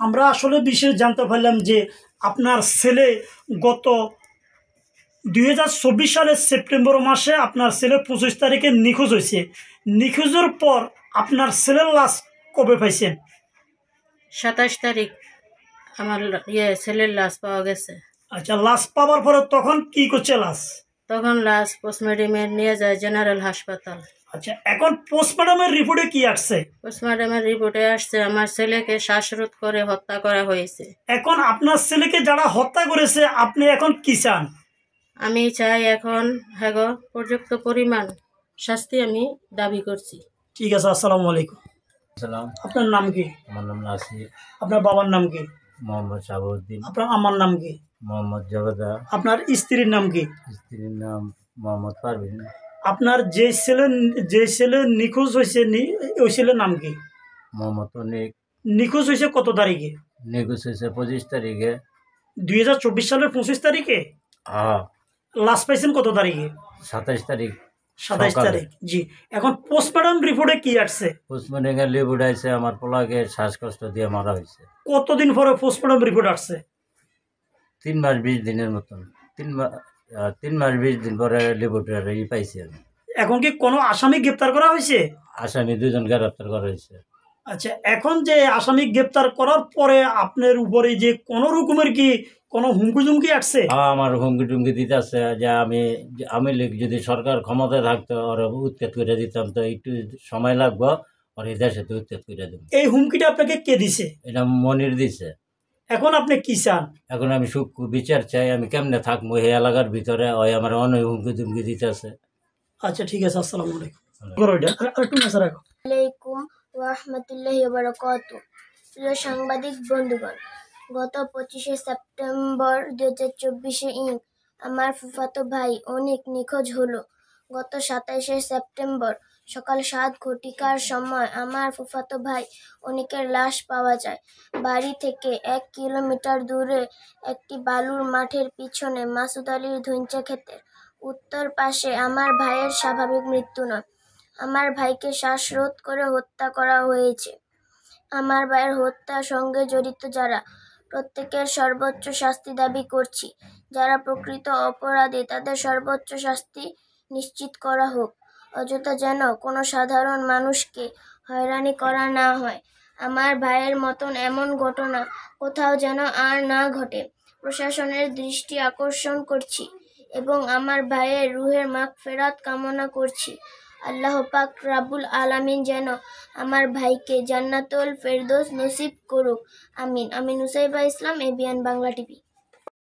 আমরা আসলে বিশেষ জানতে পারলাম যে আপনার ছেলে গত 2024 সালের সেপ্টেম্বর মাসে আপনার ছেলে 25 তারিখে নিখোঁজ হয়েছে। নিখোঁজের পর আপনার ছেলের লাশ কবে পাইছেন? 27 তারিখ আমার ছেলের লাশ পাওয়া গেছে। আচ্ছা, লাশ পাওয়ার পরে তখন কি করছে লাশ? তখন লাশ পোস্টমর্টমে নিয়ে যায় জেনারেল হাসপাতাল। আচ্ছা, এখন পোস্টমর্টমের রিপোর্টে কি আসছে? পোস্টমর্টমের রিপোর্টে আসছে আমার ছেলেকে শ্বাসরোধ করে হত্যা করা হয়েছে। এখন আপনার ছেলেকে যারা হত্যা করেছে আপনি এখন কি চান? আমি চাই এখন পর্যাপ্ত পরিমাণ শাস্তি আমি দাবি করছি। ঠিক আছে, আসসালামু আলাইকুম। সালাম। আপনার নাম কি? আমার নাম নাসির। আপনার বাবার নাম কি? মোহাম্মদ শাহাবুদ্দিন। আপনার আমার নাম কি? মোহাম্মদ জবেদা। আপনার স্ত্রীর নাম কি? স্ত্রীর নাম মোহাম্মদ পারভিন। আপনার যে ছেলে নিখোঁজ হয়েছে ওই ছেলের নাম কি? মোহাম্মদ অনিক। নিখোঁজ হয়েছে কত তারিখে? নিখোঁজ হয়েছে 25 তারিখে। 2024 সালের 25 তারিখে। হ্যাঁ। লাশ পাইছেন কত তারিখে? 27 তারিখ। 27 তারিখ। জি, এখন পোস্টমর্টম রিপোর্টে কি আসছে? পোস্টমর্টম রিপোর্ট আছে আমার পোলাকে শ্বাসকষ্ট দিয়ে মারা হয়েছে। কতদিন পরে পোস্টমর্টম রিপোর্ট আসছে? 3 মাস 20 দিনের মতন। 3 মাস 20 দিন পরে রিপোর্টের পাইছি আমি। এখন কি কোনো আসামি গ্রেপ্তার করা হয়েছে? আসামি 2 জন গ্রেপ্তার করা হয়েছে। আচ্ছা, এখন যে আসামি গ্রেপ্তার করার পরে আপনার উপরে যে কোনো রকমের কি কোনো হুমকি টুমকি আসছে? আমার হুমকি টুমকি দিতে আছে যে আমি যদি সরকার ক্ষমতায় থাকতো ওরা উচ্ছেদ করে দিতাম, তো একটু সময় লাগবো, আর এই দেশে তো উচ্ছেদ করে দেবো। এই হুমকিটা আপনাকে কে দিছে? এটা মনির দিছে। এখন আপনি কি চান? এখন আমি সূক্ষ্ম বিচার চাই। আমি কেমনে থাকবো এই এলাকার ভিতরে? ওই আমার অনেক হুমকি টুমকি দিতে আছে। আচ্ছা, ঠিক আছে, আসসালামু আলাইকুম। আলাইকুম ওয়া রাহমাতুল্লাহি ওয়া বারাকাতুহু। প্রিয় সাংবাদিক বন্ধুগণ, গত 25শে সেপ্টেম্বর 2024 আমার ফুফাতো ভাই অনিক নিখোঁজ হলো। গত 27শে সেপ্টেম্বর সকাল 7 ঘটিকার সময় আমার ফুফাতো ভাই অনিকের লাশ পাওয়া যায়। বাড়ি থেকে 1 কিলোমিটার দূরে একটি বালুর মাঠের পিছনে মাসুদ আলীর ধুইঞ্চা ক্ষেতের উত্তর পাশে আমার ভাইয়ের স্বাভাবিক মৃত্যু নয়, আমার ভাইকে শ্বাসরোধ করে হত্যা করা হয়েছে। আমার ভাইয়ের হত্যার সঙ্গে জড়িত যারা, প্রত্যেকের সর্বোচ্চ শাস্তি দাবি করছি। যারা প্রকৃত অপরাধী তাদের সর্বোচ্চ শাস্তি নিশ্চিত করা হোক। অযথা যেন কোনো সাধারণ মানুষকে হয়রানি করা না হয়। আমার ভাইয়ের মতন এমন ঘটনা কোথাও যেন আর না ঘটে। প্রশাসনের দৃষ্টি আকর্ষণ করছি এবং আমার ভাইয়ের রুহের মাগফিরাত কামনা করছি। আল্লাহ পাক রাব্বুল আলামিন যেন আমার ভাইকে জান্নাতুল ফেরদৌস নসিব করুক। আমিন। আমি নুসাইবা ইসলাম, এবিএন বাংলা টিভি।